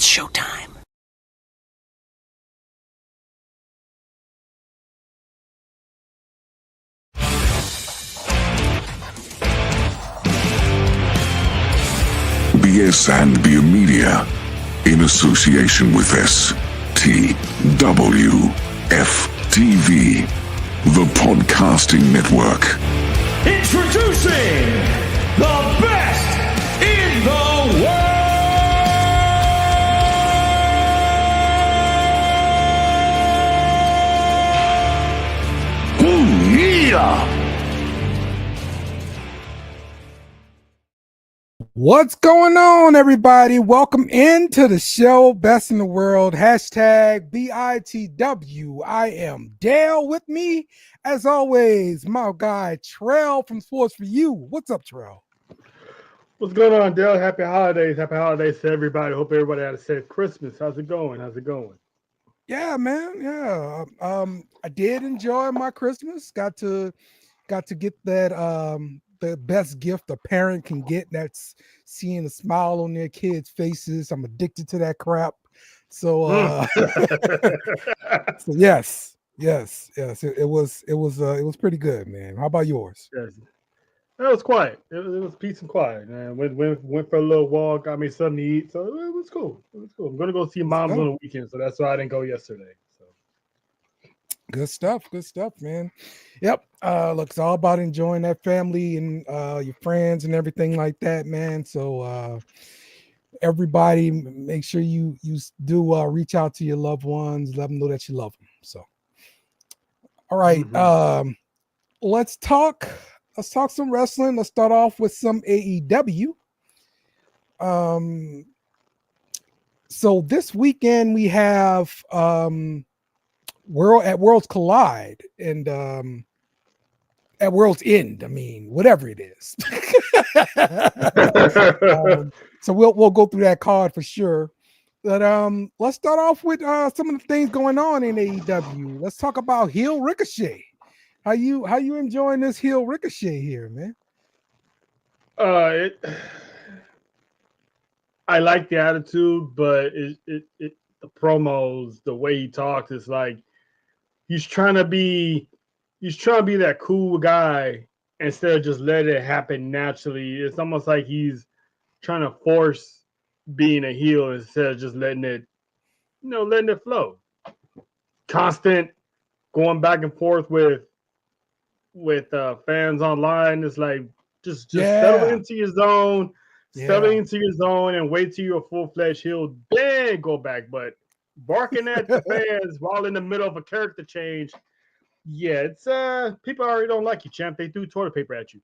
It's showtime. BS and Beer Media, in association with STWFTV, the Podcasting Network. Introducing the best in the world! Yeah! What's going on, everybody? Welcome into the show, Best in the World, hashtag BITW. I am Dale. With me, as always, my guy, Trell from Sports For You. What's up, Trell? What's going on, Dale? Happy holidays. Happy holidays to everybody. Hope everybody had a safe Christmas. How's it going? Yeah, man. Yeah. I did enjoy my Christmas. Got to get that the best gift a parent can get. That's seeing a smile on their kids' faces. I'm addicted to that crap. So so yes. It was pretty good, man. How about yours? Yes. That was quiet. It was peace and quiet, man. Went for a little walk, got me something to eat. So it was cool. I'm gonna go see moms on the weekend, so that's why I didn't go yesterday. So Good stuff, man. Yep. Look, it's all about enjoying that family and your friends and everything like that, man. So everybody, make sure you do reach out to your loved ones, let them know that you love them. So all right. Let's talk some wrestling. Let's start off with some AEW. So this weekend we have Worlds Collide and at World's End. I mean, whatever it is. So we'll go through that card for sure. But let's start off with some of the things going on in AEW. Let's talk about heel Ricochet. How you enjoying this heel Ricochet here, man? I like the attitude, but the promos, the way he talks, it's like he's trying to be that cool guy instead of just let it happen naturally. It's almost like he's trying to force being a heel instead of just letting it flow. Constant going back and forth with fans online. It's like just settle into your zone, and wait till you're a full-fledged heel, then go back. But barking at the fans while in the middle of a character change, yeah, it's people already don't like you, champ. They threw toilet paper at you.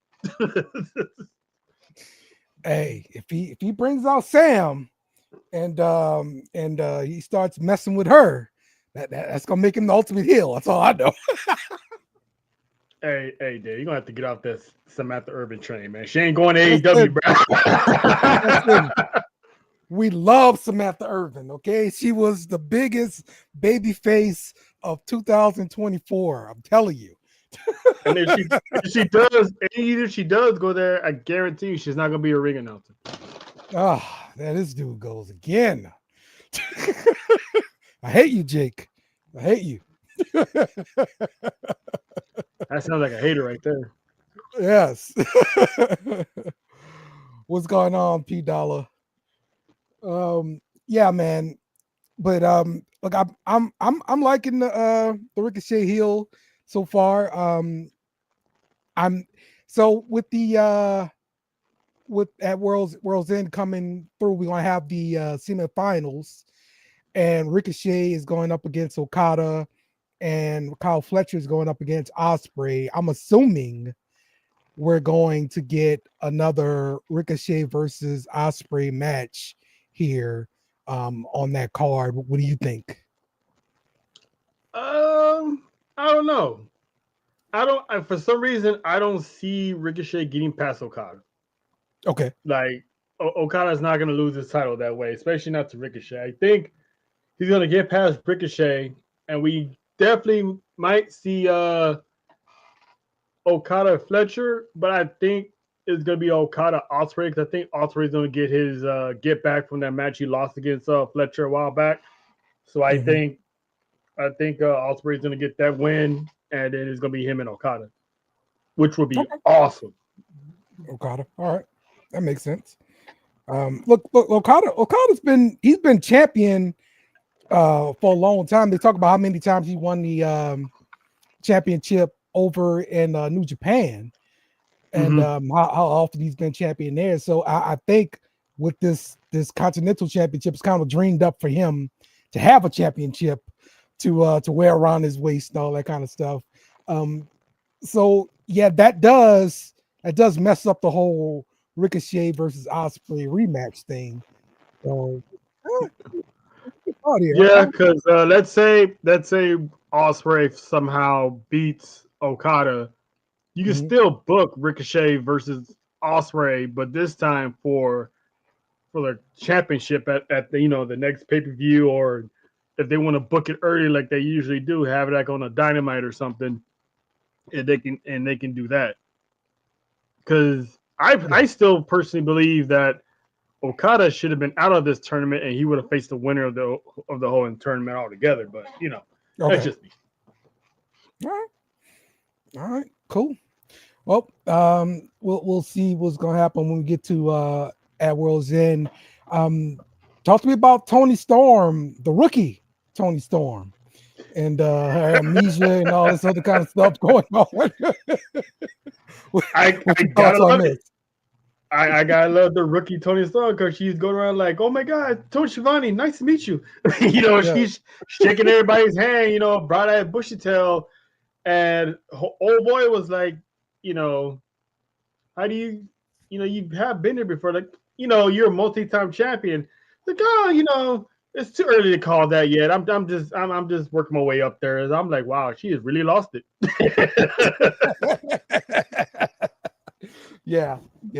Hey, if he brings out Sam and he starts messing with her, that's gonna make him the ultimate heel. That's all I know. Hey, Dave, you're gonna have to get off this Samantha Urban train, man. She ain't going to AEW, bro. We love Samantha Urban, okay? She was the biggest baby face of 2024. I'm telling you. And if she does go there, I guarantee you she's not gonna be a ring announcer. This dude goes again. I hate you, Jake. I hate you. That sounds like a hater right there. Yes. What's going on, P Dollar? Yeah, man. But look, I'm liking the Ricochet heel so far. I'm so with the with at World's End coming through, we're gonna have the semifinals, and Ricochet is going up against Okada, and Kyle Fletcher is going up against Ospreay. I'm assuming we're going to get another Ricochet versus Ospreay match here on that card. What do you think? I don't know. For some reason, I don't see Ricochet getting past Okada. Okay. Like, Okada's not going to lose his title that way, especially not to Ricochet. I think he's going to get past Ricochet, and we definitely might see Okada Fletcher, but I think is going to be Okada Ospreay, because I think Ospreay's going to get his get back from that match he lost against Fletcher a while back. So I think Ospreay's going to get that win, and then it's going to be him and Okada, which would be awesome. Okada. All right, that makes sense. Look, Okada's been champion for a long time. They talk about how many times he won the championship over in New Japan, and how often he's been champion there. So I think with this Continental Championship, it's kind of dreamed up for him to have a championship to wear around his waist and all that kind of stuff. So yeah, that does mess up the whole Ricochet versus Ospreay rematch thing. So yeah, because let's say Ospreay somehow beats Okada, you can still book Ricochet versus Ospreay, but this time for the championship at the the next pay-per-view, or if they want to book it early like they usually do, have it like on a Dynamite or something, and they can do that. Because I still personally believe that Okada should have been out of this tournament, and he would have faced the winner of the whole tournament altogether. But that's just me. All right, cool. Well, we'll see what's gonna happen when we get to at World's End. Talk to me about Toni Storm, the rookie Toni Storm, and her amnesia and all this other kind of stuff going on. I gotta love it. I gotta love the rookie Toni Storm, because she's going around like, "Oh my God, Tony Schiavone, nice to meet you." She's shaking everybody's hand. Bright-eyed, bushy tail, and old boy was like, how do you, you have been there before, like, you're a multi-time champion. Like, it's too early to call that yet. I'm just working my way up there. I'm like, wow, she has really lost it. Yeah,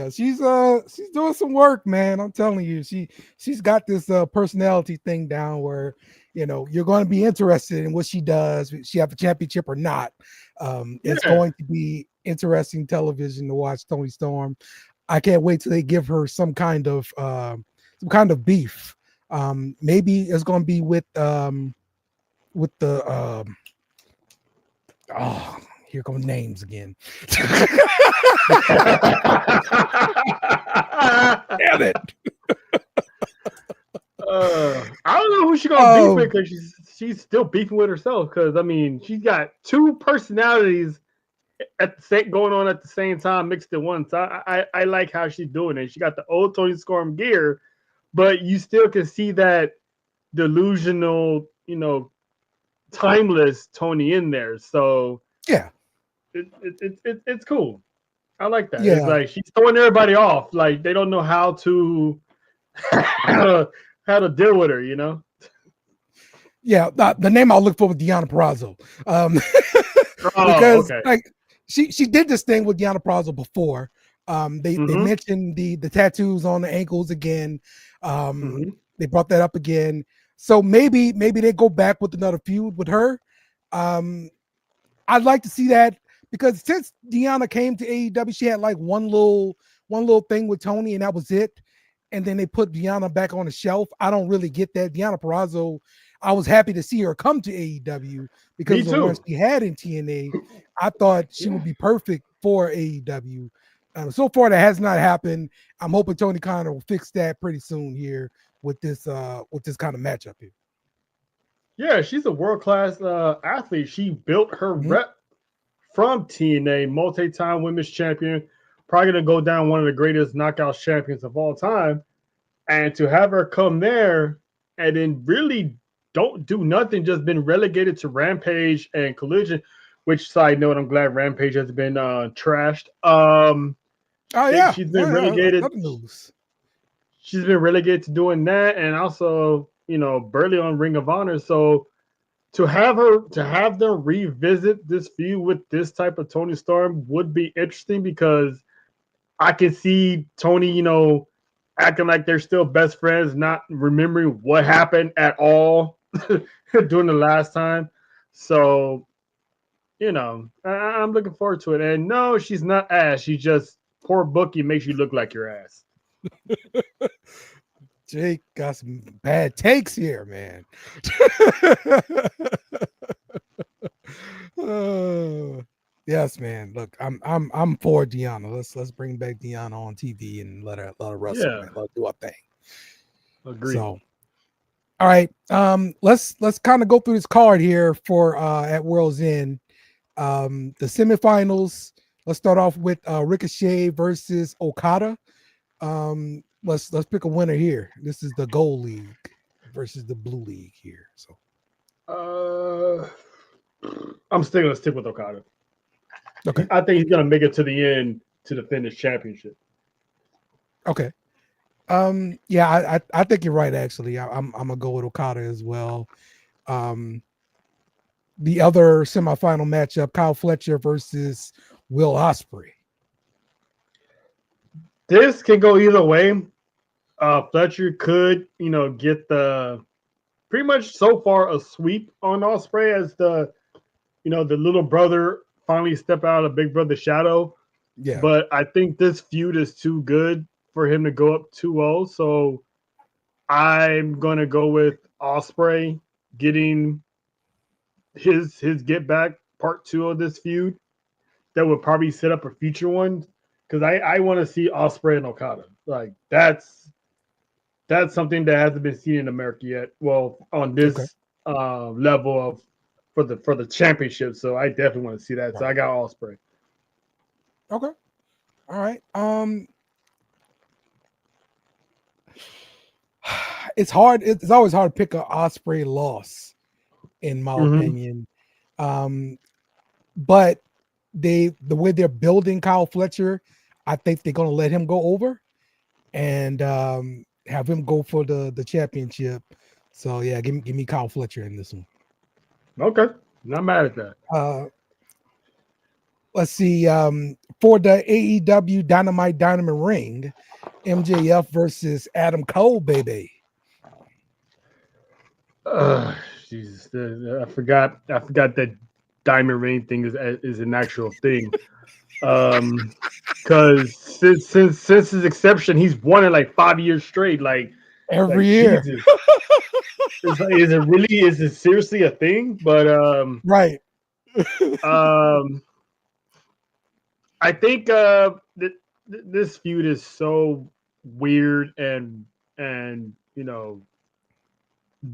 she's doing some work, man. I'm telling you, she's got this personality thing down where you're going to be interested in what she does. She have a championship or not. It's going to be interesting television to watch Toni Storm. I can't wait till they give her some kind of beef. Maybe it's going to be with the here come names again. Damn it. I don't know who she's gonna beef with, because she's still beefing with herself. Because I mean, she's got two personalities going on at the same time, mixed in one. So I like how she's doing it. She got the old Toni Storm gear, but you still can see that delusional, timeless Tony in there. So yeah, it's cool. I like that. Yeah. It's like she's throwing everybody off. Like they don't know how to deal with her. Yeah, the name I'll look for with Deonna Purrazzo. Because like she did this thing with Deonna Purrazzo before. They mentioned the tattoos on the ankles again. They brought that up again. So maybe they go back with another feud with her. I'd like to see that, because since Deonna came to AEW, she had like one little thing with Tony, and that was it. And then they put Deonna back on the shelf. I don't really get that. Deonna Purrazzo, I was happy to see her come to AEW because of the one she had in TNA. I thought she would be perfect for AEW. So far, that has not happened. I'm hoping Tony Khan will fix that pretty soon here with this kind of matchup here. Yeah, she's a world-class athlete. She built her rep from TNA, multi-time women's champion, probably going to go down one of the greatest knockout champions of all time. And to have her come there and then really don't do nothing, just been relegated to Rampage and Collision, which, side note, I'm glad Rampage has been trashed. She's been relegated. She's been relegated to doing that, and also, barely on Ring of Honor. So to have them revisit this feud with this type of Toni Storm would be interesting, because I can see Tony, acting like they're still best friends, not remembering what happened at all during the last time. So, I'm looking forward to it. And no, she's not Ash. She's just poor bookie makes you look like your ass. Jake got some bad takes here, man. Yes, man. Look, I'm for Deanna. Let's bring back Deanna on TV and let her wrestle, Yeah, man. Let her do her thing. agree. So, all right. Let's kind of go through this card here for at World's End. The semifinals. Let's start off with Ricochet versus Okada. Let's pick a winner here. This is the Gold League versus the Blue League here. So I'm still gonna stick with Okada. okay, I think he's gonna make it to the end to defend his championship. okay. Yeah, I think you're right. Actually, I'm gonna go with Okada as well. The other semifinal matchup: Kyle Fletcher versus Will Ospreay. This can go either way. Fletcher could, get the pretty much so far a sweep on Osprey as the little brother finally step out of Big Brother's shadow. Yeah. But I think this feud is too good for him to go up 2-0. So I'm gonna go with Osprey getting his get back part 2 of this feud. That would probably set up a future one because I want to see Osprey and Okada. Like that's something that hasn't been seen in America yet. Well, on this level of for the championship. So I definitely want to see that. Right. So I got Osprey. Okay. All right. It's hard. It's always hard to pick an Osprey loss, in my opinion. But the way they're building Kyle Fletcher, I think they're gonna let him go over and have him go for the championship. So yeah, give me Kyle Fletcher in this one. Okay. Not mad at that. Let's see. For the AEW Dynamite Diamond Ring, MJF versus Adam Cole, baby. Jesus, I forgot that Diamond Ring thing is an actual thing. Because since his exception, he's won it like 5 years straight. Like every year. Jesus. Is it seriously a thing? But right. I think this feud is so weird and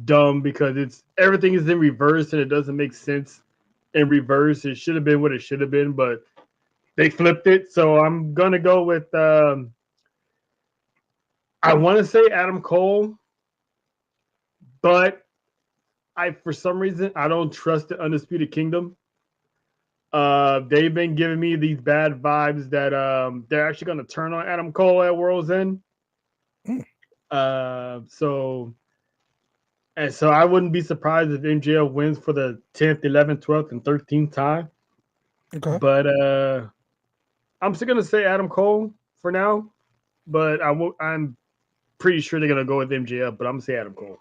dumb because everything is in reverse and it doesn't make sense in reverse. It should have been what it should have been, but they flipped it. So I'm gonna go with I want to say Adam Cole, but for some reason I don't trust the Undisputed Kingdom. They've been giving me these bad vibes that they're actually going to turn on Adam Cole at World's End. So I wouldn't be surprised if MJF wins for the 10th, 11th, 12th, and 13th time. Okay. But I'm still going to say Adam Cole for now. But I'm pretty sure they're going to go with MJF. But I'm going to say Adam Cole.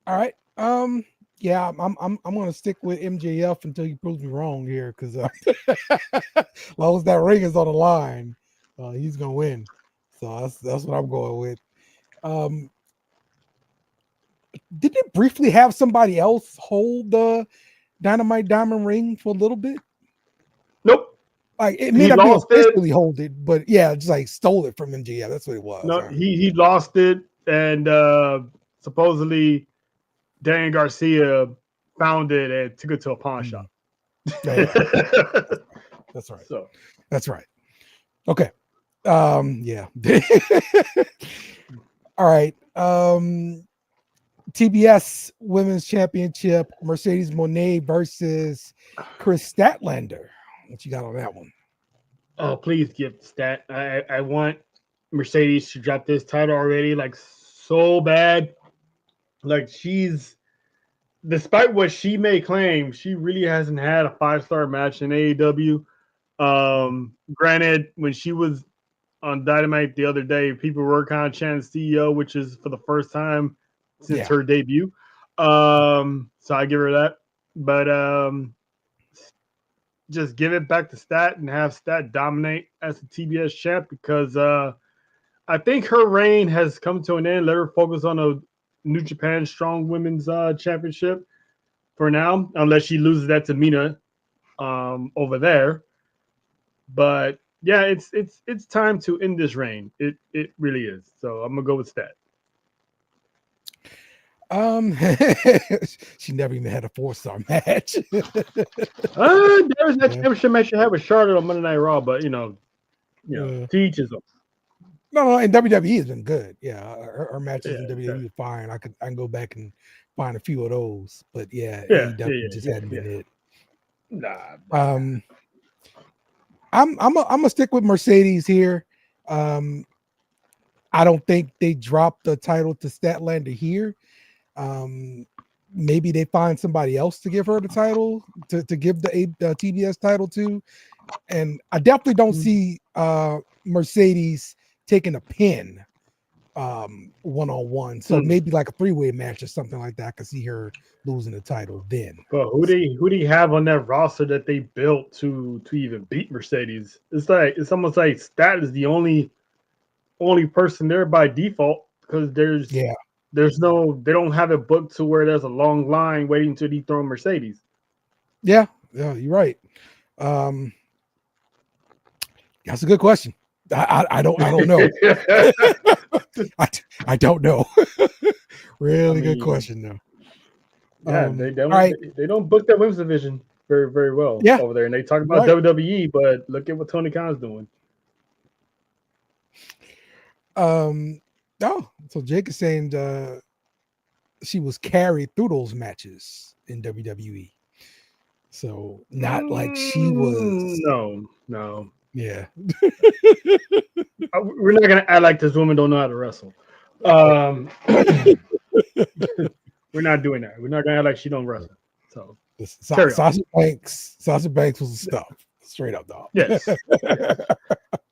All right. Yeah, I'm gonna stick with MJF until he proves me wrong here, because as long as that ring is on the line, he's gonna win. So that's what I'm going with. Did they briefly have somebody else hold the Dynamite Diamond Ring for a little bit? Nope. Like it may not be officially hold it, but yeah, just like stole it from MJF. That's what it was. No, he lost it, and supposedly Dan Garcia found it and took it to a pawn shop. Yeah. That's right. So that's right. Okay. Yeah. All right. TBS Women's Championship, Mercedes Moné versus Chris Statlander. What you got on that one? Oh, please give Stat. I want Mercedes to drop this title already, like so bad. Like she's, despite what she may claim, she really hasn't had a 5-star match in AEW. Granted, when she was on Dynamite the other day, people were kind of chanting CEO, which is for the first time since her debut. So I give her that. But just give it back to Stat and have Stat dominate as the TBS champ because I think her reign has come to an end. Let her focus on a New Japan Strong Women's Championship for now, unless she loses that to Mina over there. But yeah, it's time to end this reign. It really is. So I'm gonna go with Stat. She never even had a 4-star match. There's that championship match she had with Charlotte on Monday Night Raw, but teaches them. No, and WWE has been good. Yeah, her matches in WWE exactly. are fine. I can go back and find a few of those, but AEW just hadn't been it. Nah. I'm gonna stick with Mercedes here. I don't think they dropped the title to Statlander here. Maybe they find somebody else to give her the title to give the TBS title to, and I definitely don't see Mercedes taking a pin one-on-one. So maybe like a 3-way match or something like that. I could see her losing the title then. But who do you have on that roster that they built to even beat Mercedes? It's almost like Stat is the only person there by default because there's no, they don't have it booked to where there's a long line waiting to dethrone Mercedes. Yeah, you're right. That's a good question. I don't know. I don't know. Really good question though. Yeah, they don't book that women's division very, very well over there. And they talk about WWE, but look at what Tony Khan's doing. So Jake is saying she was carried through those matches in WWE. So not like she was. No. Yeah. We're not gonna act like this woman don't know how to wrestle. We're not doing that. We're not gonna act like she don't wrestle. So Sasha Banks was the stuff. Straight up, dog. Yes.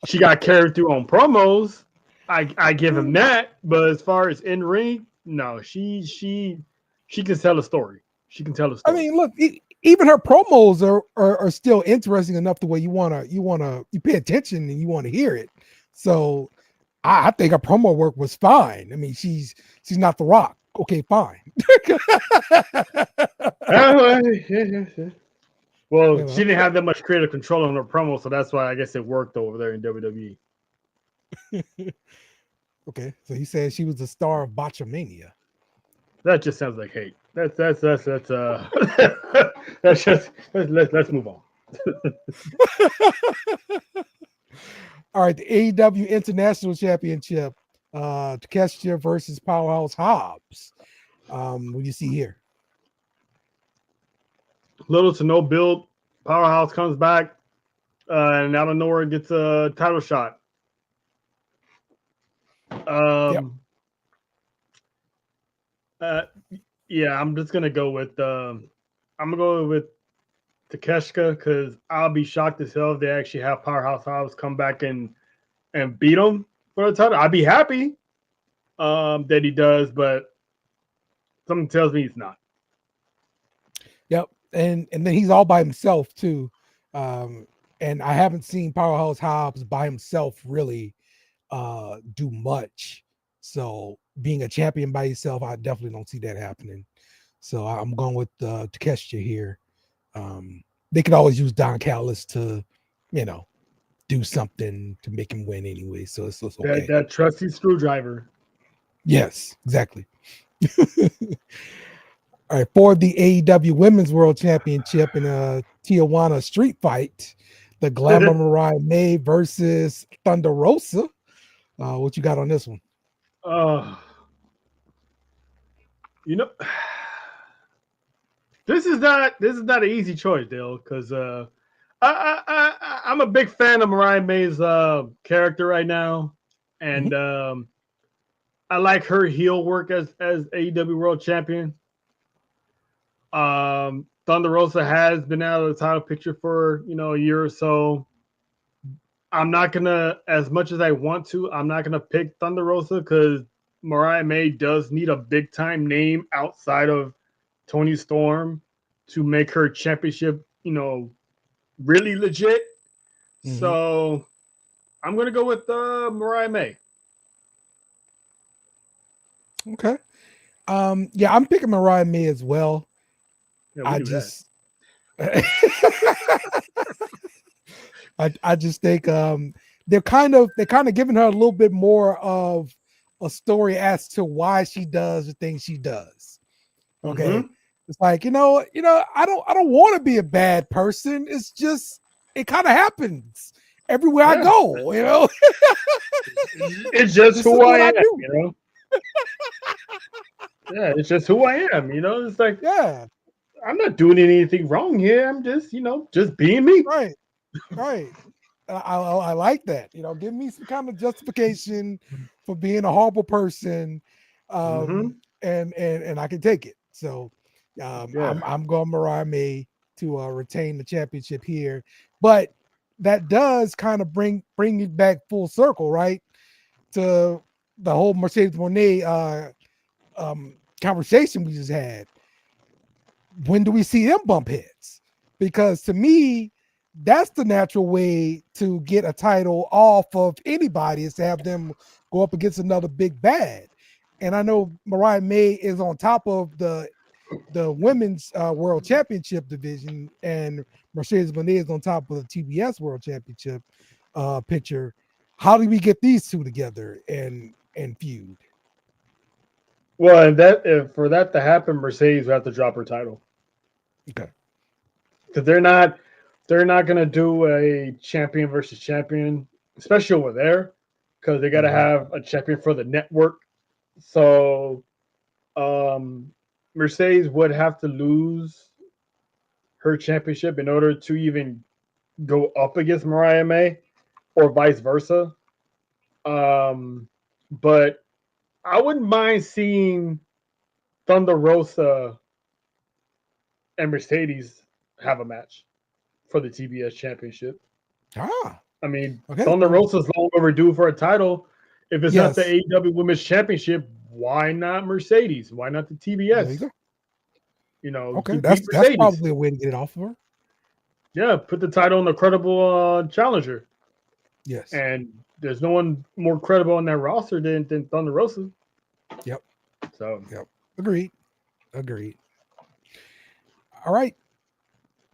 She got carried through on promos. I give him that, but as far as in ring, no, she can tell a story. She can tell a story. I mean, look, even her promos are still interesting enough the way you pay attention and you want to hear it. So I think her promo work was fine. I mean, she's not The Rock. Okay, fine. Well, she didn't have that much creative control on her promo, so that's why I guess it worked over there in WWE. Okay, so he said she was the star of Botchamania. That just sounds like hate. That's that's just let's move on. All right, the AEW International Championship, Takeshita versus Powerhouse Hobbs. What do you see here? Little to no build. Powerhouse comes back and out of nowhere gets a title shot. Yeah, I'm just gonna go with Takeshita because I'll be shocked as hell if they actually have Powerhouse Hobbs come back and beat him for the title. I'd be happy that he does, but something tells me he's not. Yep, and then he's all by himself too, and I haven't seen Powerhouse Hobbs by himself really do much. So being a champion by yourself, I definitely don't see that happening. So I'm going with Takeshita here. They could always use Don Callis to, do something to make him win anyway. So it's okay. That trusty screwdriver. Yes, exactly. All right, for the AEW Women's World Championship in a Tijuana street fight, the Glamour Mariah May versus Thunder Rosa. What you got on this one? This is not an easy choice, Dale, because I'm a big fan of Mariah May's character right now, and I like her heel work as AEW World Champion. Thunder Rosa has been out of the title picture for a year or so. I'm not gonna, as much as I want to, I'm not gonna pick Thunder Rosa because Mariah May does need a big time name outside of Toni Storm to make her championship, really legit. Mhm. So I'm gonna go with Mariah May. Okay. Yeah, I'm picking Mariah May as well. Yeah, we I knew that. just I just think they're kind of giving her a little bit more of a story as to why she does the things she does. Okay. Mm-hmm. It's like, I don't want to be a bad person. It's just it kind of happens everywhere I Yeah, go. it's just This is who I what I am. do. Yeah, it's just who I am. It's like Yeah, I'm not doing anything wrong here. I'm just just being me. right, right. I like that. Give me some kind of justification for being a horrible person, Mm-hmm. and I can take it. So, Yeah. I'm going Mariah May to retain the championship here, but that does kind of bring you back full circle, right, to the whole Mercedes Monet conversation we just had. When do we see them bump heads? Because to me, that's the natural way to get a title off of anybody is to have them go up against another big bad. And I know Mariah May is on top of the women's world championship division, and Mercedes Monet is on top of the TBS world championship picture. How do we get these two together and feud? Well, and that if for that to happen, Mercedes will have to drop her title Okay. because they're not gonna do a champion versus champion, especially over there, because they got to Mhm. have a champion for the network. So um, Mercedes would have to lose her championship in order to even go up against Mariah May, or vice versa. Um, but I wouldn't mind seeing Thunder Rosa and Mercedes have a match for the TBS championship. Ah, I mean, okay. Thunder So Rosa's long overdue for a title. If it's not the yes, AEW Women's Championship, why not Mercedes? Why not the there you TBS? go. You Okay, that's beat that's Mercedes. probably a way to get it off of her. Yeah, put the title on the credible challenger. Yes. And there's no one more credible on that roster than Thunder Rosa. Yep. So Yep. Agreed. Agreed. All right.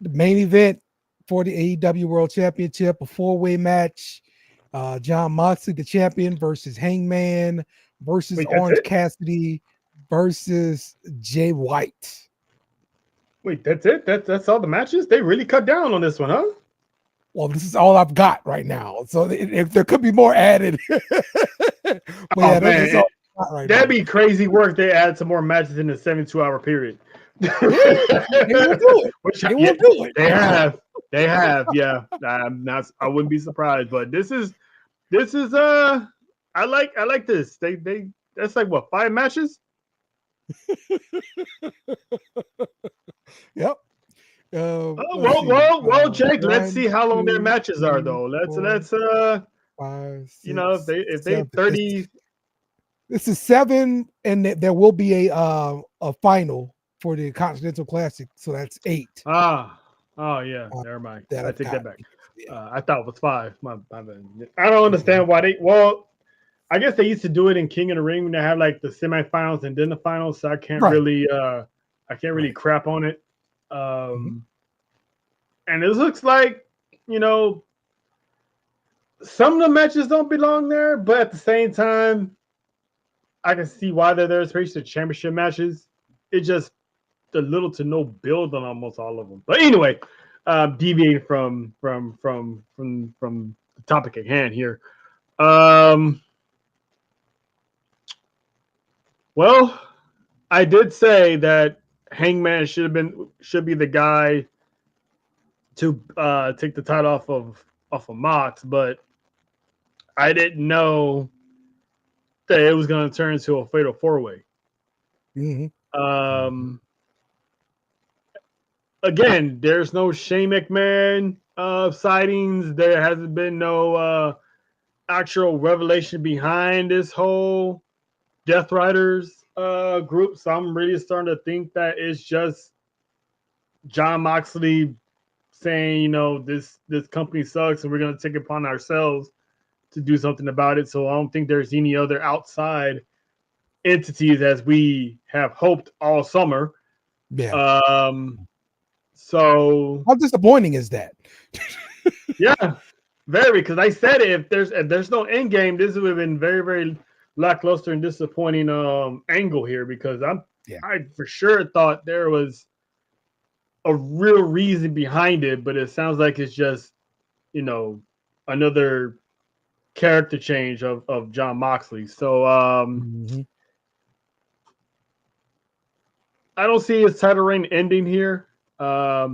The main event for the AEW World Championship, a four-way match. John Moxley, the champion, versus Hangman versus wait, that's Orange it? Cassidy versus Jay White. Wait, that's it? That's all the matches? They really cut down on this one, huh? Well, this is all I've got right now. So if there could be more added, but Oh yeah, this man, is all I've got right that'd now. be crazy work. They add some more matches in the 72-hour period. Yeah, they will do it. Which They yeah, will do it. they have. They have, yeah. I'm not. I wouldn't be surprised. But this is I like this. They that's like what, 5 matches? Yep. Oh Let's well, see. Jake. Let's see One, how long their two, matches are three, though. Let's four, let's five, if six, they seven. This 30. this is seven, and there will be a final for the Continental Classic. So that's eight Oh yeah, uh, never mind. that I I've take that got. back. Yeah. I thought it was 5. My bad. I don't Mhm. understand why they. Well, I guess they used to do it in King of the Ring when they have like the semifinals and then the finals. So Right. I can't really Right. crap on it. Mhm. And it looks like you know some of the matches don't belong there, but at the same time, I can see why they're there, especially the championship matches. It just a little to no build on almost all of them. But anyway, deviating from the topic at hand here. Um, well, I did say that Hangman should be the guy to take the title off of Mox, but I didn't know that it was going to turn into a fatal 4-way. Mhm. Mhm. Um, Again, there's no Shane McMahon sightings. There hasn't been no actual revelation behind this whole Death Riders group. So I'm really starting to think that it's just John Moxley saying, you know, this company sucks and we're going to take it upon ourselves to do something about it. So I don't think there's any other outside entities as we have hoped all summer. Yeah. So How disappointing is that? yeah, very, because I said it, if there's no end game, this would have been very, very lackluster and disappointing angle here, because I for sure thought there was a real reason behind it, but it sounds like it's just, you know, another character change of John Moxley. So Mhm. I don't see his title reign ending here. I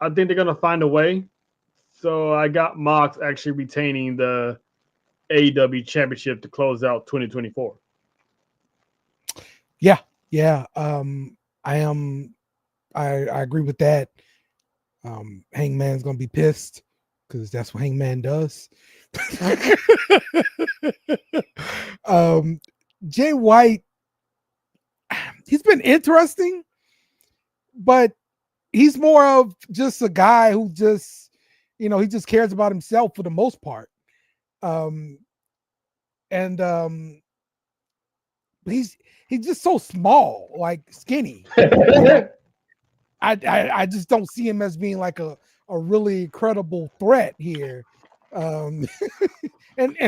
think they're gonna find a way. So I got Mox actually retaining the AEW championship to close out 2024. Yeah. I agree with that. Hangman's gonna be pissed because that's what Hangman does. Jay White, he's been interesting, but he's more of just a guy who just, he just cares about himself for the most part. And he's just so small, like skinny. I just don't see him as being like a really credible threat here. And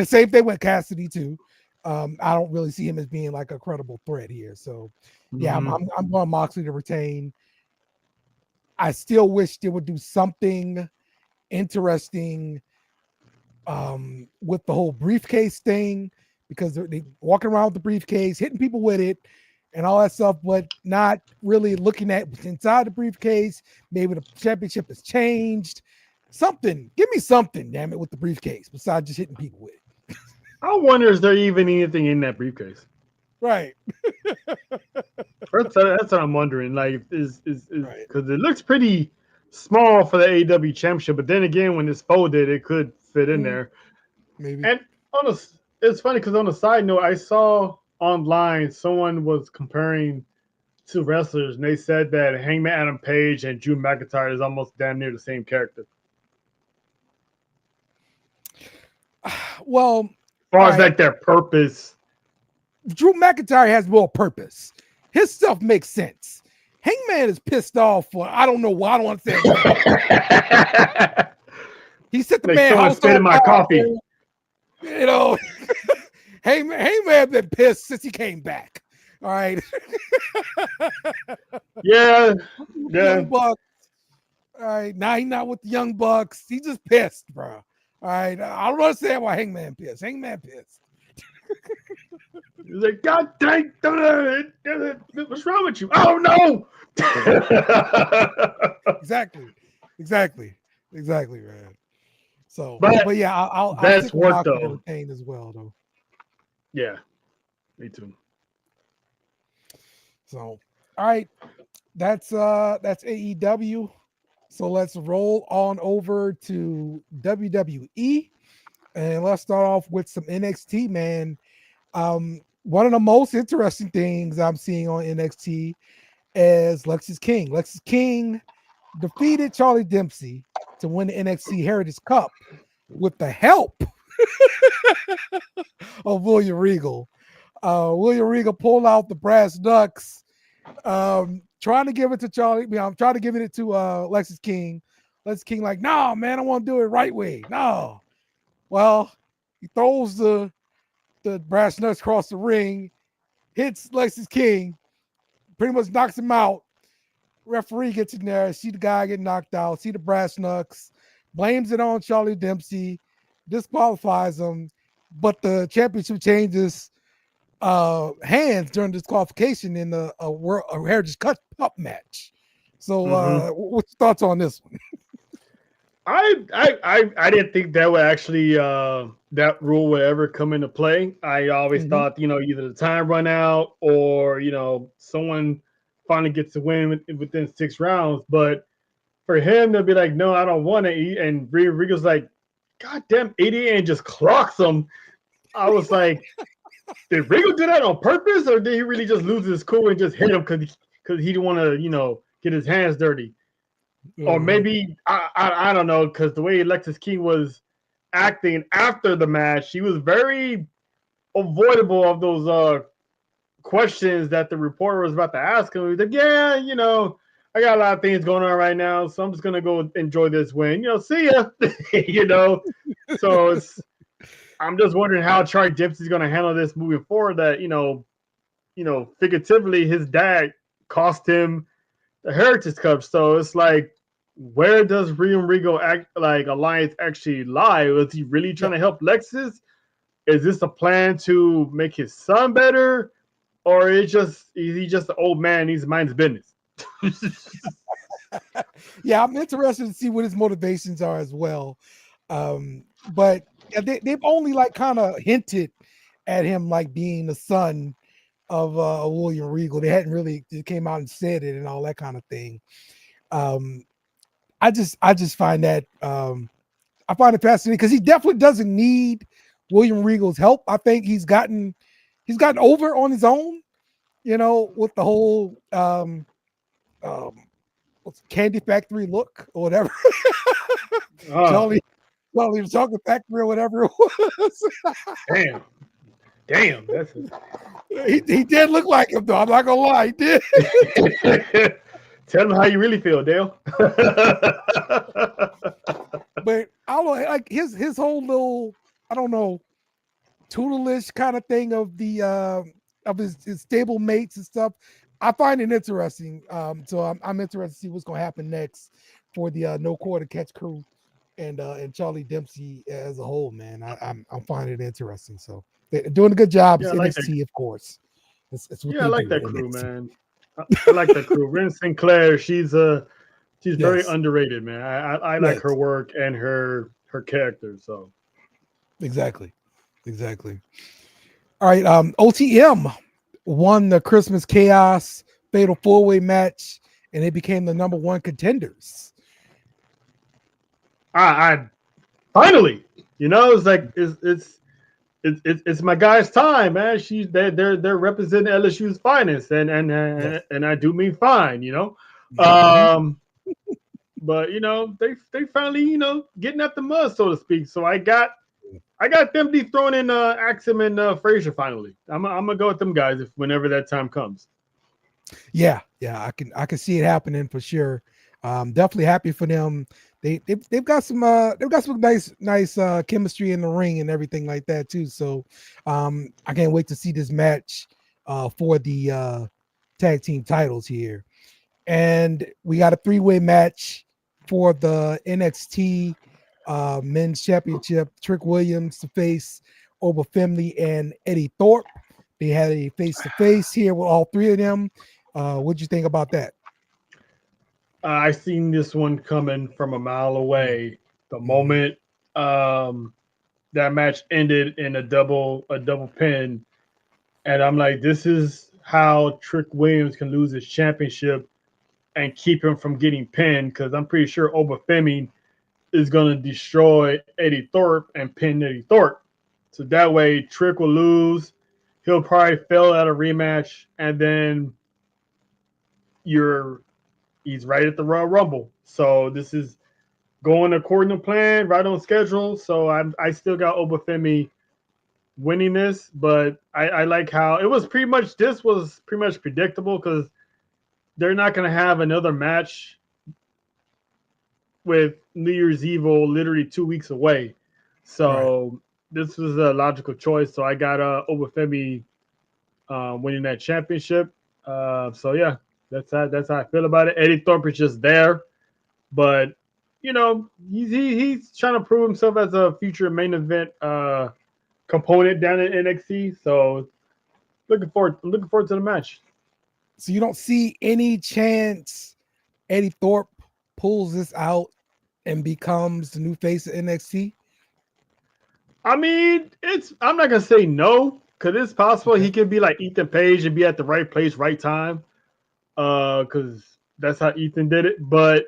same thing with Cassidy too. I don't really see him as being like a credible threat here. So yeah, I'm going Moxley to retain. I still wish they would do something interesting with the whole briefcase thing, because they walking around with the briefcase, hitting people with it and all that stuff, but not really looking at what's inside the briefcase. Maybe the championship has changed. Something. Give me something, damn it, with the briefcase besides just hitting people with it. I wonder, is there even anything in that briefcase? Right. That's what I'm wondering. Like, is because Right. it looks pretty small for the AEW championship, but then again, when it's folded, it could fit in there. Maybe. And it's funny because on a side note, I saw online someone was comparing two wrestlers, and they said that Hangman Adam Page and Drew McIntyre is almost damn near the same character. Well, as far as like their purpose. Drew McIntyre has more purpose. His stuff makes sense. Hangman is pissed off for I don't know why. I don't want to say. He set the like man someone spit in my coffee. You know, Hangman been pissed since he came back. All right. Yeah. Young Bucks. All right. Now he's not with the Young Bucks. He's just pissed, bro. All right. I don't understand why Hangman pissed. Hangman pissed. He's like, God dang, what's wrong with you? Oh no. Exactly, man. So, but yeah, I'll that's work though. Retain as well, though. Yeah, me too. So, all right, that's AEW. So let's roll on over to WWE, and let's start off with some NXT, man. One of the most interesting things I'm seeing on NXT is Lexis King. Lexis King defeated Charlie Dempsey to win the NXT Heritage Cup with the help of William Regal. William Regal pulled out the brass knucks, trying to give it to Charlie. I'm trying to give it to Lexis King. Lexis King like, no, man, I want to do it right way. No. Well, he throws the brass knucks across the ring, hits Lexis King, pretty much knocks him out. Referee gets in there, see the guy get knocked out, see the brass knucks, blames it on Charlie Dempsey, disqualifies him, but the championship changes hands during disqualification in a Heritage Cup match. So, what's your thoughts on this one? I didn't think that would actually that rule would ever come into play. I always thought, either the time run out or someone finally gets to win within 6 rounds. But for him to be like, no, I don't want to eat, and Regal's like, God damn idiot, and just clocks him. I was like, did Regal do that on purpose, or did he really just lose his cool and just hit him because he didn't want to, get his hands dirty? or maybe I don't know, because the way Alexis King was acting after the match, she was very avoidable of those questions that the reporter was about to ask him. He was like, "Yeah, I got a lot of things going on right now, so I'm just gonna go enjoy this win. See ya." So I'm just wondering how Charlie Dempsey's gonna handle this moving forward. That figuratively, his dad cost him the Heritage Cup. So it's like, where does William Regal alliance actually lie? Was he really trying to help Lexus? Is this a plan to make his son better, or is he just an old man? He's mind his business. Yeah, I'm interested to see what his motivations are as well. But they've only kind of hinted at him being the son of William Regal. They hadn't really came out and said it and all that kind of thing. I just find that I find it fascinating because he definitely doesn't need William Regal's help. I think he's gotten over on his own, with the whole what's Candy Factory look or whatever. Charlie Chocolate Factory or whatever it was. Damn, that's he did look like him though. I'm not gonna lie, he did. Tell him how you really feel, Dale. But I don't know, his whole little, I don't know, tutelage kind of thing of the of his stable mates and stuff. I find it interesting. So I'm interested to see what's gonna happen next for the No Quarter Catch crew and Charlie Dempsey as a whole. Man, I'm finding it interesting. So they're doing a good job. Yeah, It's NXT, of course. It's I like that crew, man. I like that crew. Ren Sinclair, she's very underrated, man. I like her work and her character. So exactly. All right, OTM won the Christmas Chaos Fatal 4-Way match, and they became the number 1 contenders. I finally, it's like it's my guy's time, man. They're representing LSU's finest, and I do mean fine, But they finally getting at the mud, so to speak. So I got them throwing in Axum and Frazier finally. I'm gonna go with them guys whenever that time comes. Yeah, I can see it happening for sure. Definitely happy for them. They've got some nice chemistry in the ring and everything like that too. So I can't wait to see this match for the tag team titles here. And we got a 3-way match for the NXT Men's Championship. Trick Williams to face Oba Femi and Eddie Thorpe. They had a face-to-face here with all 3 of them. What'd you think about that? I seen this one coming from a mile away. The moment that match ended in a double pin, and I'm like, this is how Trick Williams can lose his championship and keep him from getting pinned, because I'm pretty sure Oba Femi is going to destroy Eddie Thorpe and pin Eddie Thorpe. So that way Trick will lose. He'll probably fail at a rematch, and then he's right at the Royal Rumble. So this is going according to plan, right on schedule. So I still got Oba Femi winning this, but I like how it was pretty much predictable, because they're not going to have another match with New Year's Evil literally 2 weeks away. So This was a logical choice. So I got Oba Femi winning that championship. So yeah, that's how I feel about it. Eddie Thorpe is just there, but he's trying to prove himself as a future main event component down in NXT. So looking forward to the match. So you don't see any chance Eddie Thorpe pulls this out and becomes the new face of NXT? I mean, I'm not gonna say no, because it's possible he could be like Ethan Page and be at the right place, right time. Because that's how Ethan did it. But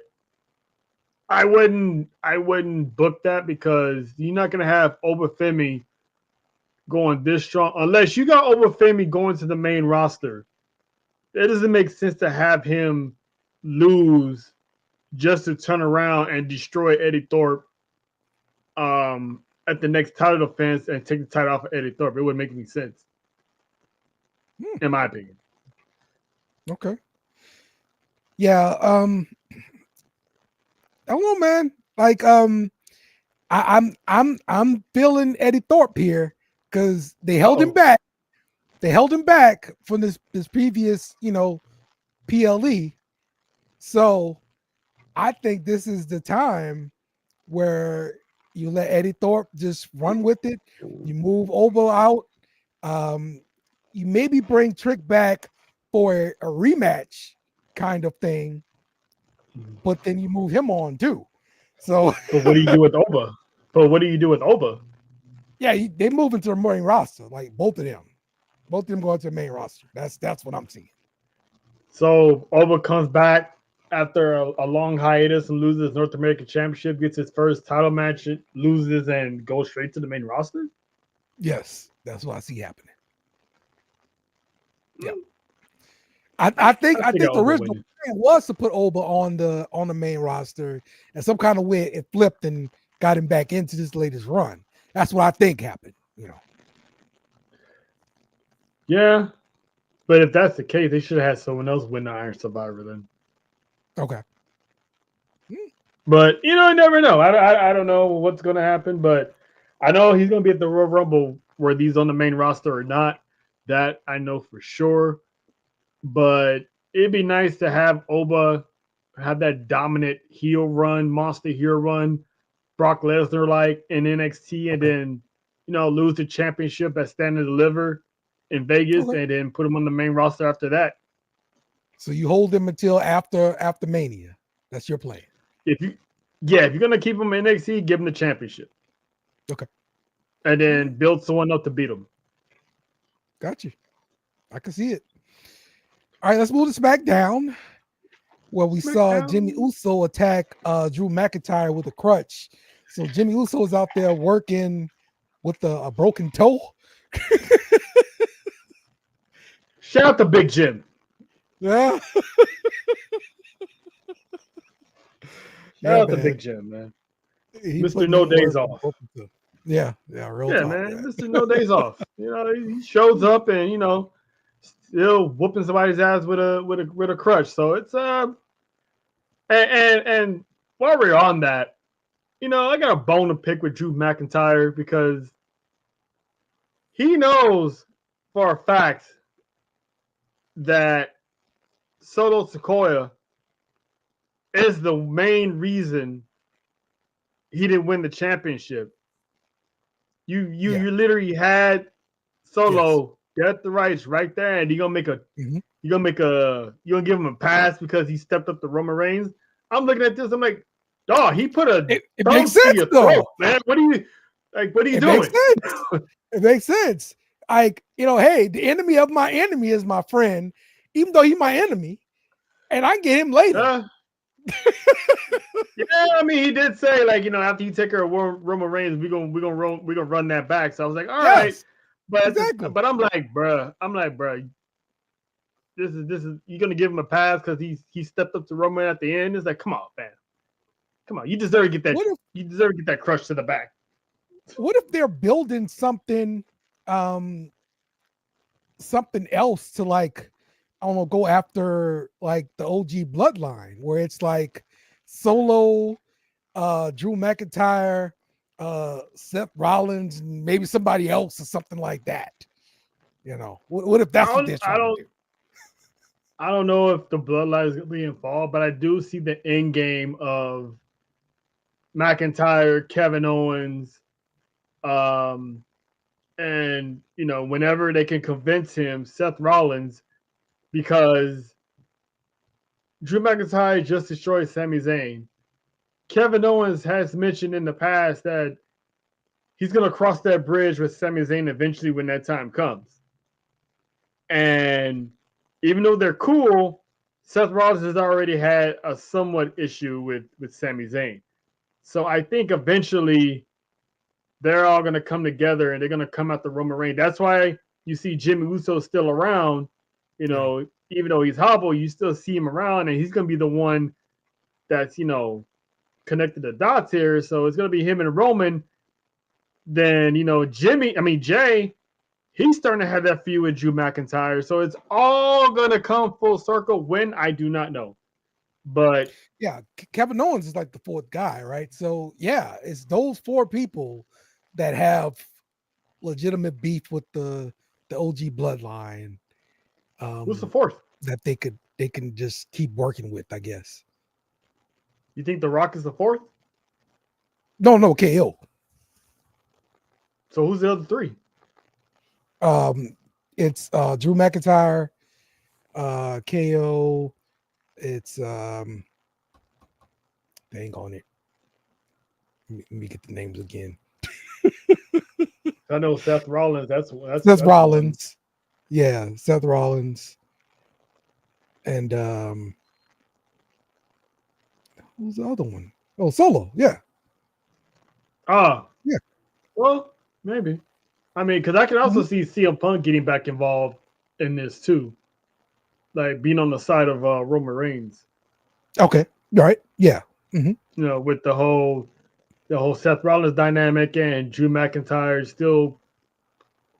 I wouldn't book that, because you're not gonna have Oba Femi going this strong unless you got Oba Femi going to the main roster. It doesn't make sense to have him lose just to turn around and destroy Eddie Thorpe at the next title defense and take the title off of Eddie Thorpe. It wouldn't make any sense, in my opinion. Okay. Yeah. I don't know, man. Like, I'm feeling Eddie Thorpe here because they held him back. They held him back from this previous, PLE. So I think this is the time where you let Eddie Thorpe just run with it. You move Obo out. You maybe bring Trick back for a rematch kind of thing, but then you move him on too. So, but what do you do with Oba? But what do you do with Oba? Yeah, they move into the main roster, like both of them going to the main roster. That's what I'm seeing. So Oba comes back after a long hiatus and loses North American Championship, gets his first title match, loses, and goes straight to the main roster. Yes, that's what I see happening. Yeah, I think the original plan was to put Oba on the main roster, and some kind of way it flipped and got him back into this latest run. That's what I think happened. Yeah, but if that's the case, they should have had someone else win the Iron Survivor then. Okay. But you never know. I don't know what's going to happen, but I know he's going to be at the Royal Rumble, whether he's on the main roster or not. That I know for sure. But it'd be nice to have Oba have that dominant heel run, monster heel run, Brock Lesnar like in NXT, and then lose the championship at Stand and Deliver in Vegas, and then put him on the main roster after that. So you hold him until after Mania. That's your plan. If you're gonna keep him in NXT, give him the championship. Okay. And then build someone up to beat him. Got you. I can see it. All right, let's move to SmackDown, where we saw Jimmy Uso attack Drew McIntyre with a crutch. So Jimmy Uso is out there working with a broken toe. Shout out to Big Jim. Yeah. Shout out to Big Jim, man. Mr. No Days Off. Yeah, real talk, man. Mr. No Days Off. He shows up and still whooping somebody's ass with a crutch. So it's and while we're on that, I got a bone to pick with Drew McIntyre because he knows for a fact that Solo Sikoa is the main reason he didn't win the championship. You literally had Solo get the rights right there, and you're gonna give him a pass because he stepped up to Roman Reigns. I'm looking at this, I'm like, dog, he put a it makes sense though. Man, what are you doing? It makes sense. Like, hey, the enemy of my enemy is my friend, even though he's my enemy, and I get him later. Yeah, I mean, he did say after you take care of Roman Reigns, we're gonna run that back. So I was like, all right, but I'm like, bruh, this is you gonna give him a pass because he stepped up to Roman at the end? It's like, come on, man, come on, you deserve to get that. You deserve to get that crush to the back. What if they're building something else to I don't know, go after the OG bloodline where it's Solo, Drew McIntyre, Seth Rollins, and maybe somebody else or something like that. What if that's what they're trying to do? I don't know if the bloodline is going to be involved, but I do see the end game of McIntyre, Kevin Owens, and whenever they can convince him, Seth Rollins, because Drew McIntyre just destroyed Sami Zayn. Kevin Owens has mentioned in the past that he's going to cross that bridge with Sami Zayn eventually when that time comes. And even though they're cool, Seth Rollins has already had a somewhat issue with Sami Zayn. So I think eventually they're all going to come together and they're going to come out the Roman Reigns. That's why you see Jimmy Uso still around. Even though he's hobbled, you still see him around, and he's going to be the one that's connected the dots here. So it's gonna be him and Roman. Then Jay, he's starting to have that feud with Drew McIntyre. So it's all gonna come full circle. When, I do not know, but Yeah, Kevin Owens is like the fourth guy, right? So yeah, it's those four people that have legitimate beef with the OG bloodline. who's the fourth? That they can just keep working with, I guess. You think The Rock is the fourth? No, KO. So who's the other three? It's Drew McIntyre, KO. It's dang on it. Let me get the names again. I know Seth Rollins. That's Seth Rollins. Yeah, Seth Rollins. And who's the other one? Oh, Solo. Yeah. Yeah. Yeah. Well, maybe. I mean, because I can also see CM Punk getting back involved in this too, like being on the side of Roman Reigns. Okay. All right. Yeah. With the whole Seth Rollins dynamic and Drew McIntyre still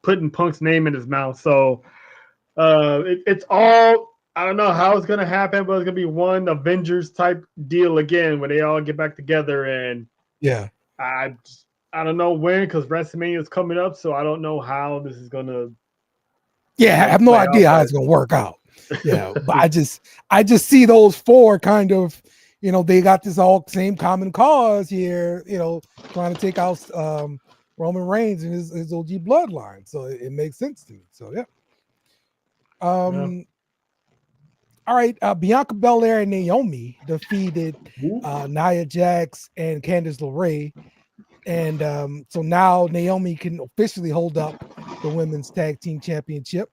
putting Punk's name in his mouth. So it's all, I don't know how it's gonna happen, but it's gonna be one Avengers type deal again where they all get back together. And yeah, I don't know when, because WrestleMania is coming up, so I don't know how this is gonna. Yeah, I have no idea how it's gonna work out. Yeah, but I just see those four kind of, they got this all same common cause here, trying to take out Roman Reigns and his OG bloodline. So it makes sense to me. So yeah. All right, Bianca Belair and Naomi defeated Nia Jax and Candice LeRae. And so now Naomi can officially hold up the women's tag team championship.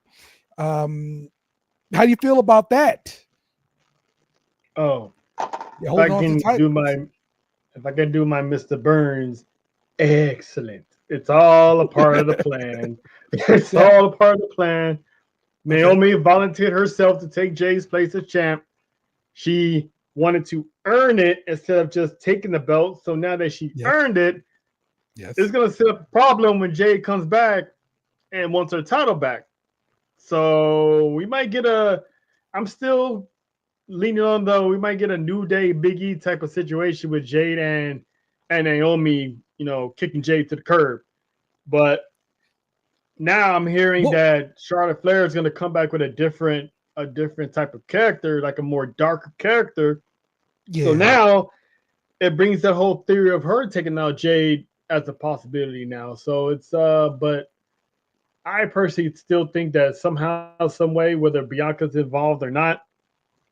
How do you feel about that? Oh, if I can do my Mr. Burns, excellent. It's all a part of the plan. It's all a part of the plan. Naomi volunteered herself to take Jay's place as champ. She wanted to earn it instead of just taking the belt. So now that she earned it, it's going to set up a problem when Jay comes back and wants her title back. So we might get I'm still leaning on, though, we might get a New Day Big E type of situation with Jade and Naomi, kicking Jade to the curb. But now I'm hearing that Charlotte Flair is going to come back with a different type of character, like a more darker character. Yeah. So now it brings that whole theory of her taking out Jade as a possibility now. So it's but I personally still think that somehow, some way, whether Bianca's involved or not,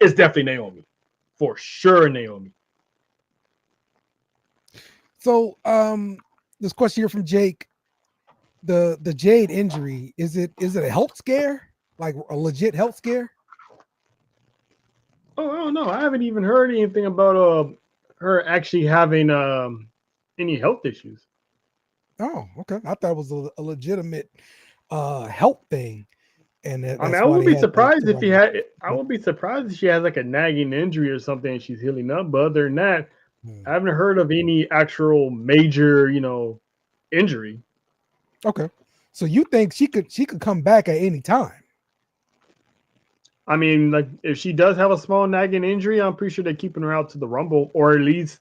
it's definitely Naomi. For sure, Naomi. So this question here from Jake. The Jade injury, is it a health scare, like a legit health scare? Oh, I don't know. I haven't even heard anything about her actually having any health issues. Oh, okay. I thought it was a legitimate health thing. And I wouldn't be surprised if I wouldn't be surprised if she has like a nagging injury or something and she's healing up. But other than that, I haven't heard of any actual major, injury. Okay. So you think she could come back at any time? I mean, like, if she does have a small nagging injury, I'm pretty sure they're keeping her out to the Rumble, or at least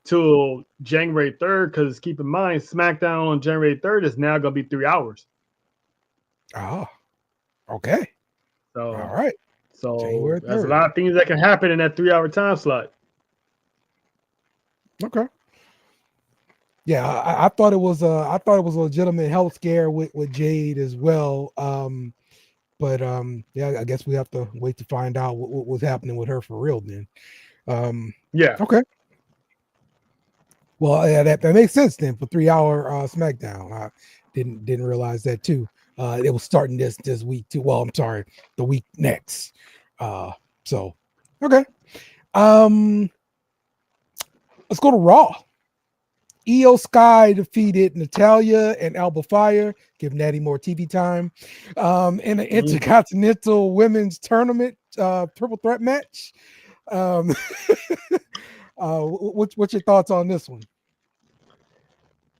till January 3rd. Because keep in mind, SmackDown on January 3rd is now going to be 3 hours. Oh, okay. So all right. So there's a lot of things that can happen in that 3-hour time slot. Okay. Yeah, I thought it was a legitimate health scare with Jade as well. But yeah, I guess we have to wait to find out what was happening with her for real then. Yeah. Okay. Well, yeah, that makes sense then for 3-hour SmackDown. I didn't realize that too. It was starting this week too. Well, I'm sorry, the week next. So okay. Let's go to Raw. Io Sky defeated Natalya and Alba Fire, give Natty more TV time, in an Intercontinental Women's Tournament triple threat match. Um, what's your thoughts on this one?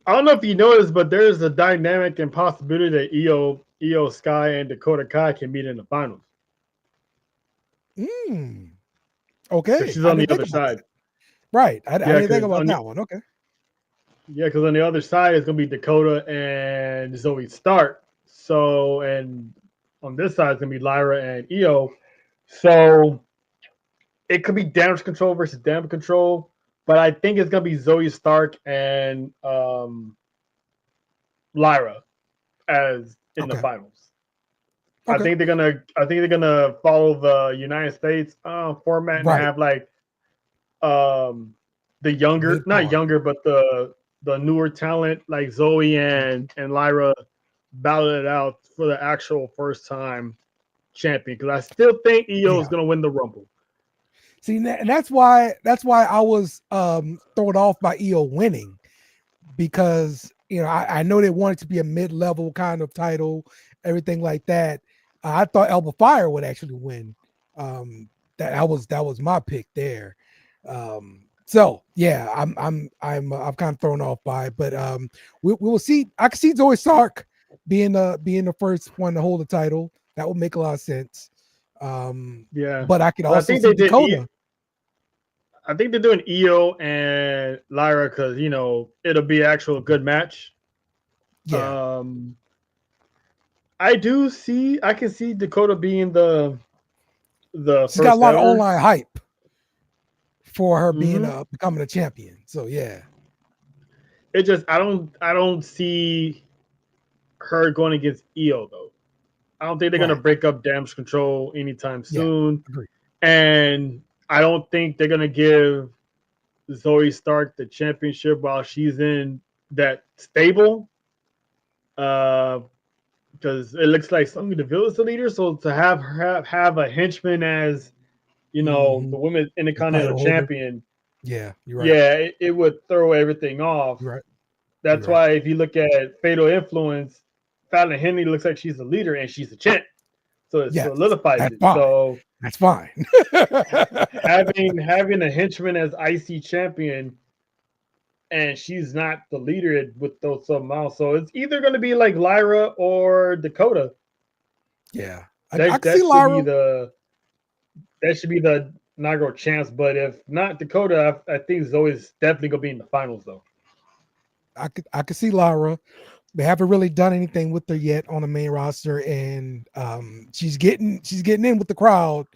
I don't know if you noticed, but there's a dynamic and possibility that Io Sky and Dakota Kai can meet in the finals Mm, because okay, she's I on the didn't think other about that. side. Right, I Yeah, didn't think because about that one. Okay, on the other side it's gonna be Dakota and Zoe Stark. So and on this side it's gonna be Lyra and Io. So it could be damage control versus damage control, but I think it's gonna be Zoe Stark and Lyra as in the okay, finals. okay. I think they're gonna follow the United States format and Right, have like um the younger, mid not card. younger, but the newer talent like Zoe and Lyra battle it out for the actual first time champion. Because I still think EO is Yeah. gonna win the Rumble. See, and that's why I was thrown off by EO winning because I know they wanted to be a mid-level kind of title, everything like that. I thought Elba Fire would actually win. That was my pick there. So yeah, I'm kind of thrown off by it, but we will see. I can see Zoe Stark being the first one to hold the title. That would make a lot of sense. Yeah, But I could but also see Dakota. I think they're doing EO and Lyra because it'll be actual good match. Yeah, Um, I can see Dakota being the she's got a first lot of ever. online hype for her being Hmm. becoming a champion. So yeah, It just I don't see her going against EO though. I don't think they're gonna right. break up damage control anytime Yeah, soon, agree. and I don't think they're gonna give Zoe Stark the championship while she's in that stable. Uh, because it looks like Sonya Deville is the leader. So to have her have a henchman as Hmm. the women's The Intercontinental title holder. champion, Yeah, you're right. yeah, it would throw everything off. You're right. You're That's right. why if you look at Fatal Influence, Fallon Henley looks like she's the leader and she's the champ. So it Yes, solidifies that's it. fine. So That's fine. having a henchman as IC champion and she's not the leader with those amounts. So it's either going to be like Lyra or Dakota. Yeah, I can see That should be Lyra. the inaugural chance. But if not Dakota, I think Zoe's definitely gonna be in the finals though. I could see Lyra. They haven't really done anything with her yet on the main roster, and she's getting in with the crowd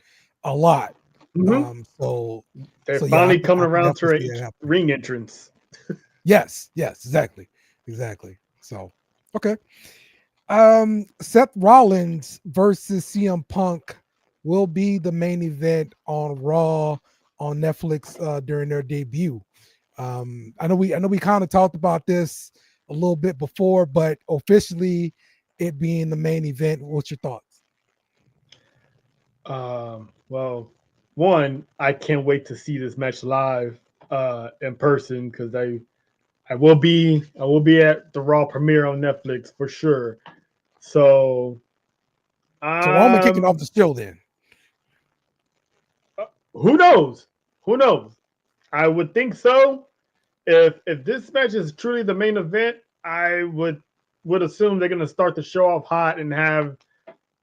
a lot. Mm-hmm. So They're so yeah, finally I coming can around to definitely her see that happening. ring entrance. Yes, exactly. So okay. Seth Rollins versus CM Punk will be the main event on Raw on Netflix during their debut. I know we kind of talked about this a little bit before, but officially it being the main event, what's your thoughts? Well, one, I can't wait to see this match live in person because I will be at the Raw premiere on Netflix for sure. So So Roman kicking off um, the show then. who knows? Who knows? I would think so. If this match is truly the main event, I would assume they're gonna start the show off hot and have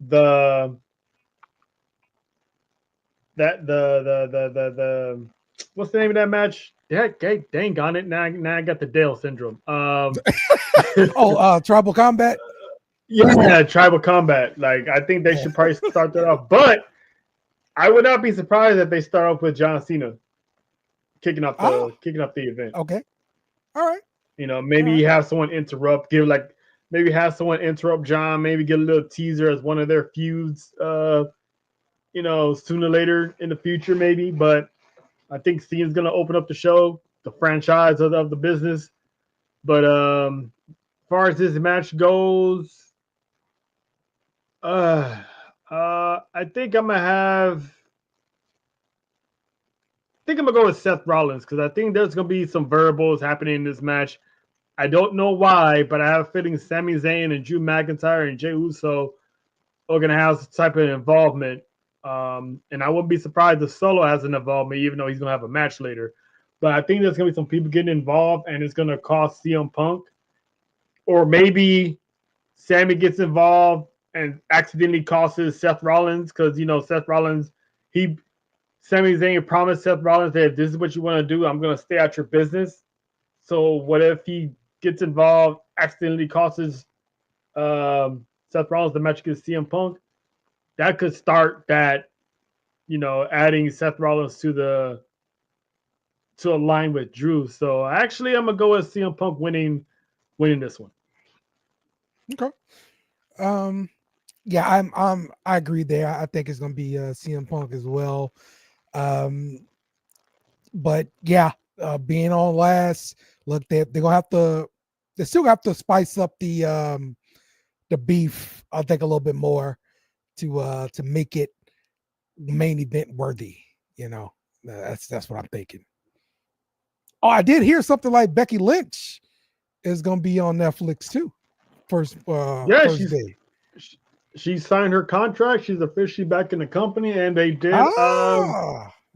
the the what's the name of that match? Dang on it. Now I got the Dale syndrome. Oh, tribal combat. Yeah, tribal combat. Like I think they Yeah. should probably start that off. But I would not be surprised if they start off with John Cena Ah, kicking off the event. okay. All right. All Maybe right. you have someone interrupt, give like maybe have someone interrupt John, maybe get a little teaser as one of their feuds, sooner or later in the future, maybe. But I think Cena's gonna open up the show, the franchise of the business. But as far as this match goes, I think I'm gonna go with Seth Rollins because I think there's gonna be some variables happening in this match. I don't know why, but I have a feeling Sami Zayn and Drew McIntyre and Jey Uso are gonna have some type of involvement And I wouldn't be surprised if Solo has an involvement, even though he's going to have a match later. But I think there's going to be some people getting involved, and it's going to cost CM Punk. Or maybe Sammy gets involved and accidentally costs Seth Rollins because, Seth Rollins, Sami Zayn promised Seth Rollins that if this is what you want to do, I'm going to stay out your business. So what if he gets involved, accidentally costs Seth Rollins the match against CM Punk? That could start that, adding Seth Rollins to align with Drew. So actually, I'm gonna go with CM Punk winning this one. Okay. Yeah, I agree there. I think it's gonna be CM Punk as well. But yeah, being on last, look, they're gonna have to. They still have to spice up the beef. I think a little bit more to make it main event worthy. That's what I'm thinking. Oh, I did hear something like Becky Lynch is gonna be on Netflix too. First day. She signed her contract. She's officially back in the company, and they did.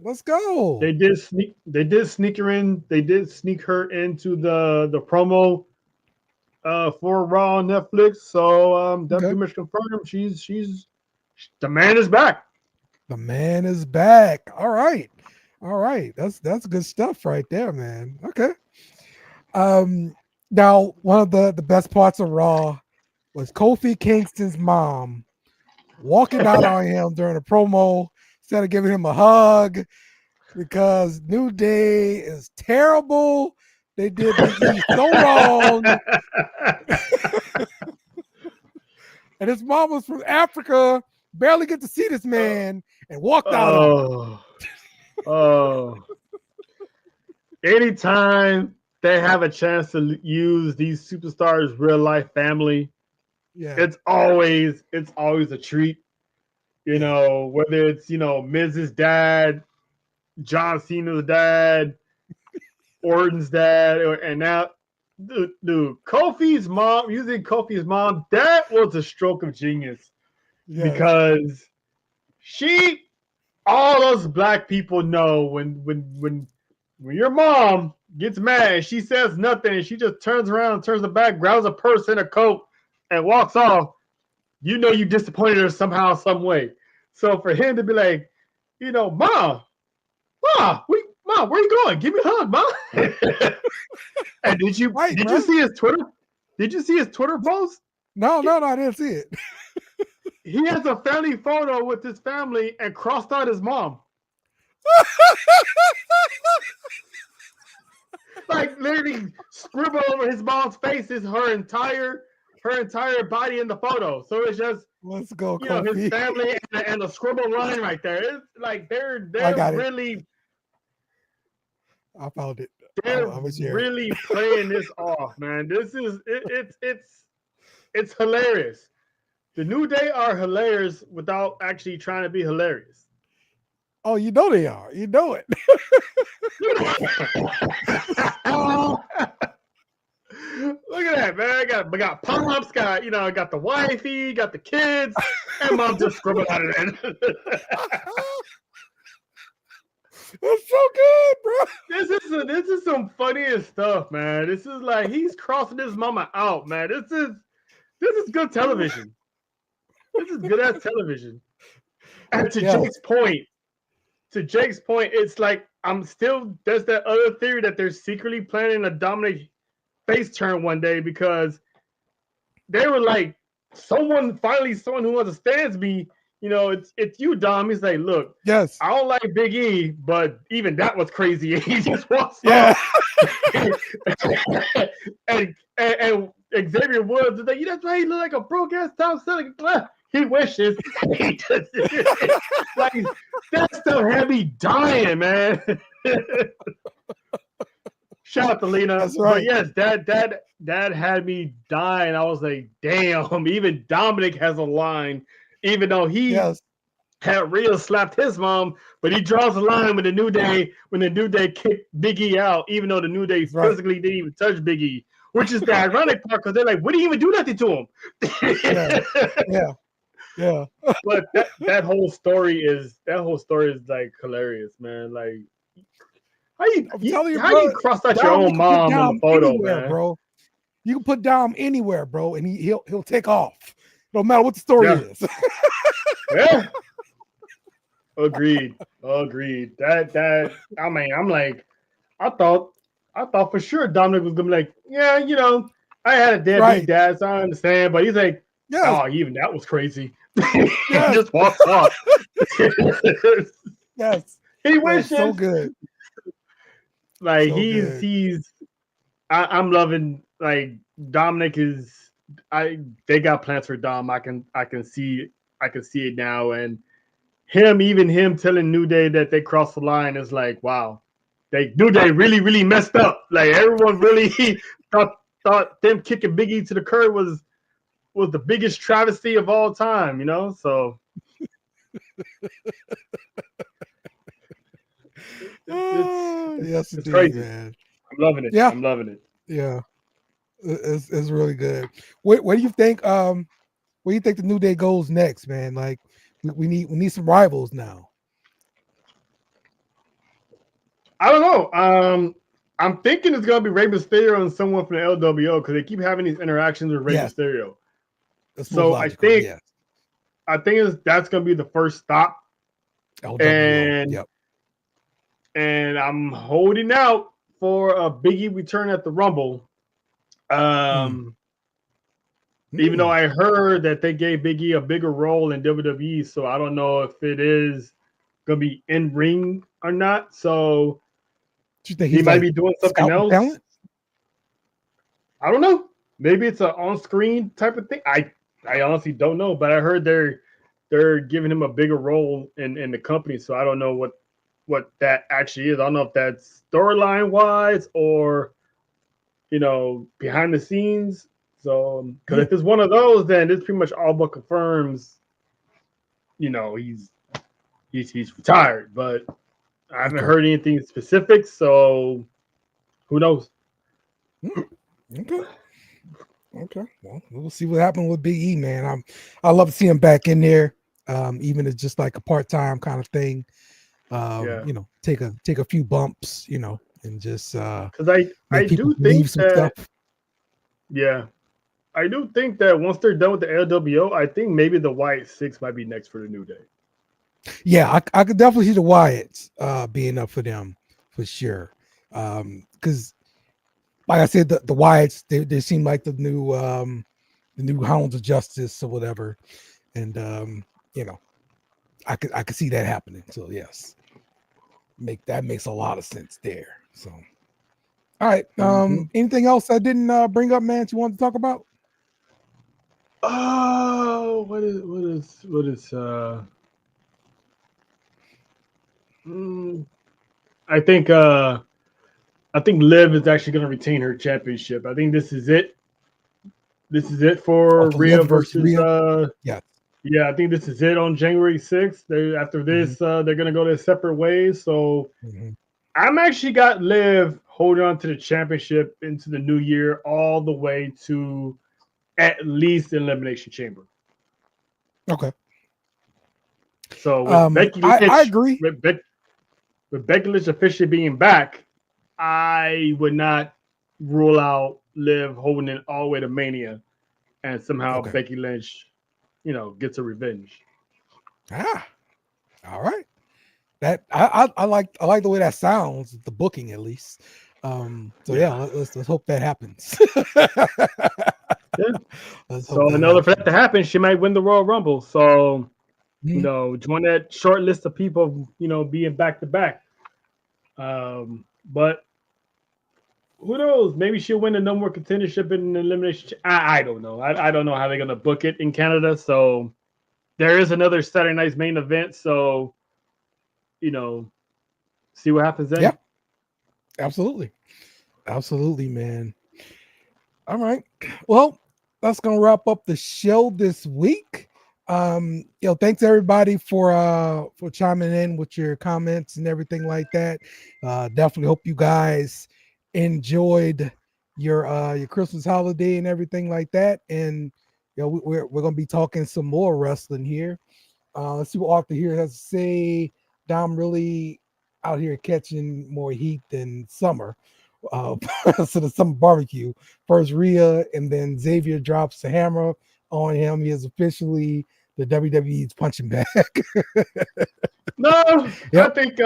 Let's go. They did sneak her in. They did sneak her into the promo for Raw on Netflix. So that pretty much confirmed. She's the man is back. The man is back. All right. That's good stuff right there, man. Okay. Now one of the best parts of Raw was Kofi Kingston's mom walking out on him during a promo instead of giving him a hug because New Day is terrible. They did Big E so wrong. And his mom was from Africa, barely get to see this man, and walked out on him. Anytime they have a chance to use these superstars' real life family, it's always a treat. Whether it's Miz's dad, John Cena's dad, Orton's dad, and now dude, Kofi's mom, using Kofi's mom, that was a stroke of genius. Because all those black people know when your mom gets mad and she says nothing and she just turns around, turns the back, grabs a purse and a coat and walks off, you disappointed her somehow, some way. So for him to be like, Mom, where you going? Give me a hug, Mom. And did you see his Twitter? Did you see his Twitter post? No, I didn't see it. He has a family photo with his family and crossed out his mom. Like literally scribble over his mom's face is her entire body in the photo. So it's just let's go, his family and the scribble line right there. It's like they're really. I found it. They're really playing this off, man. This is it's hilarious. The New Day are hilarious without actually trying to be hilarious. Oh, they are. You know it. Look at that, man. We got Pops, got the wifey, got the kids, and Mom just scribbled out of it. That's so good, bro. This is some funniest stuff, man. This is like he's crossing his mama out, man. This is good television. This is good ass television. And to Jake's point, it's like there's that other theory that they're secretly planning a Dominic face turn one day because they were like, someone who understands me, it's you, Dom. He's like, look, yes, I don't like Big E, but even that was crazy. He just walks off. and Xavier Woods is like, that's right, he look like a broke ass top selling. He wishes. Like that stuff had me dying, man. Shout out to Lena. That's right. But yes, that had me dying. I was like, damn, even Dominic has a line, even though he had Rhea slapped his mom, but he draws a line when the New Day kicked Big E out, even though the New Day physically didn't even touch Big E, which is the ironic part because they're like, we didn't even do nothing to him. Yeah. Yeah. But that whole story is like hilarious, man. Like I'm telling you, how you bro. cross out your Dom, you own can put mom in the Dom photo, anywhere, man? bro. You can put Dom anywhere, bro, and he'll take off. No matter what the story Yeah, is. yeah. Agreed. Agreed. That I mean, I'm like, I thought for sure Dominic was gonna be like, yeah, I had a deadbeat Right. dad, so I understand. But he's like, Yes. oh, even that was crazy. He Yes. just walks off. Yes. He Bro, so wishes. good. Like So good. I'm loving like Dominic is they got plans for Dom. I can see it now. And even him telling New Day that they crossed the line is like, wow. New Day really, really messed up. Like everyone really thought them kicking Big E to the curb was the biggest travesty of all time, So Yes, it's indeed, crazy. man. I'm loving it. Yeah. I'm loving it. Yeah. It's really good. What do you think? Where do you think the New Day goes next, man? Like we need some rivals now. I don't know. I'm thinking it's gonna be Rey Mysterio and someone from the LWO because they keep having these interactions with Rey Yes, Mysterio. that's most So logical. Yes. that's gonna be the first stop, LWO. and Yep. I'm holding out for a Biggie return at the Rumble. Mm. Even though Mm. I heard that they gave Biggie a bigger role in WWE, so I don't know if it is gonna be in ring or not. So Do you think he he's might like be doing something scouting else. talent? I don't know. Maybe it's an on-screen type of thing. I honestly don't know, but I heard they're giving him a bigger role in the company, so I don't know what that actually is. I don't know if that's storyline wise or behind the scenes. So because Mm. if it's one of those, then it's pretty much all but confirms. He's retired, but I haven't Okay. heard anything specific. So who knows? Mm. Okay. Okay. Well, we'll see what happens with Big E, man. I love to see him back in there. Even as just like a part-time kind of thing. Yeah, Take a few bumps, and just because I make people do think believe some stuff. that yeah. I do think that once they're done with the LWO, I think maybe the White Six might be next for the New Day. Yeah, I could definitely see the Wyatts being up for them for sure. Because like I said, the Wyatts they seem like the new Hounds of Justice or whatever, and I could see that happening. So yes, makes a lot of sense there. So all right, Mm-hmm. anything else I didn't bring up, man? You want to talk about? Oh, what is mm, I think Liv is actually going to retain her championship. I think this is it. This is it Oh, for the Rhea Liv versus versus Rhea. Yeah. yeah, I think this is it on January 6th. After Hmm. this they're going to go their separate ways. So Hmm. I'm actually got Liv holding on to the championship into the new year all the way to at least the Elimination Chamber. Okay. So with Becky I Lynch, agree. with Becky Lynch officially being back, I would not rule out Liv holding it all the way to Mania, and somehow Okay. Becky Lynch, gets a revenge. Ah, all right. That I like the way that sounds, the booking at least. So yeah, Yeah, let's hope that happens. yeah. Let's hope So that in order for that to happens. happen, she might win the Royal Rumble. So Mhm. join that short list of people, being back to back. But who knows? Maybe she'll win the number one contendership in the elimination. I don't know. I don't know how they're gonna book it in Canada. So there is another Saturday night's main event. So you know, see what happens Yeah, then. absolutely, absolutely, man. All right, well, that's gonna wrap up the show this week. Thanks everybody for chiming in with your comments and everything like that. Definitely hope you guys enjoyed your Christmas holiday and everything like that. And we're gonna be talking some more wrestling here. Let's see what Arthur here has to say. Dom really out here catching more heat than Summer. So the Summer barbecue. First Rhea, and then Xavier drops the hammer on him. He is officially the WWE's punching bag. No, Yep. I think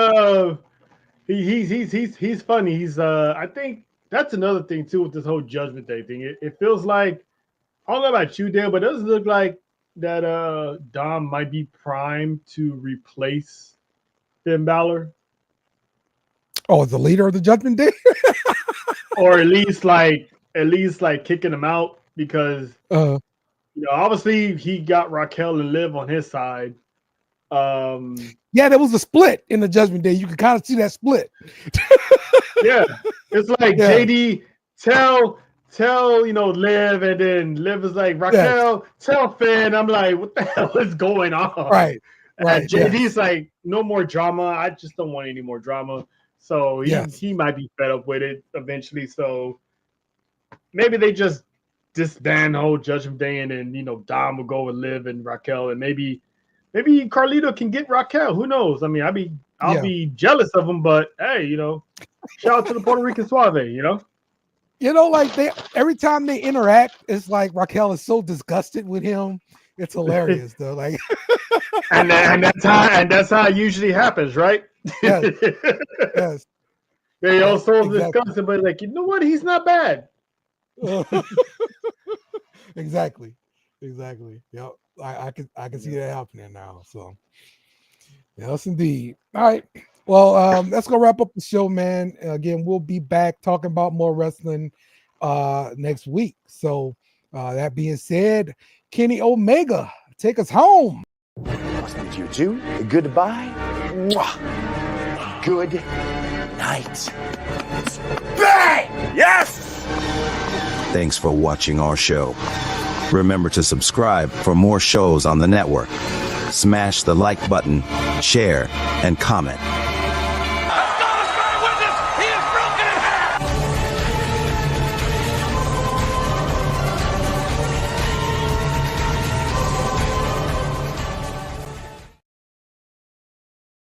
he's funny. He's I think that's another thing too with this whole Judgment Day thing. It feels like, I don't know about you, Dan, but it doesn't look like that Dom might be primed to replace Finn Balor. Oh, the leader of the Judgment Day? Or at least like kicking him out, because obviously he got Raquel and Liv on his side. Yeah, there was a split in the Judgment Day. You can kind of see that split. Yeah, it's like JD tell Liv, and then Liv is like, Raquel, tell Finn. I'm like, what the hell is going on? Right. And JD's like, no more drama. I just don't want any more drama. So he might be fed up with it eventually. So maybe they just disband the whole Judgment Day, and then Dom will go with Liv and Raquel, and maybe Carlito can get Raquel. Who knows? I mean, I'll be jealous of him, but hey, shout out to the Puerto Rican Suave. Like every time they interact, it's like Raquel is so disgusted with him. It's hilarious though. Like, and that's how it usually happens, right? Yes. They also discuss it, but like, you know what? He's not bad. Exactly. Yep. I can see that happening now. So yes, indeed. All right. Well, let's go wrap up the show, man. Again, we'll be back talking about more wrestling next week. So that being said, Kenny Omega, take us home. Must bid you two a goodbye. Good night. Bang! Yes! Thanks for watching our show. Remember to subscribe for more shows on the network. Smash the like button, share, and comment.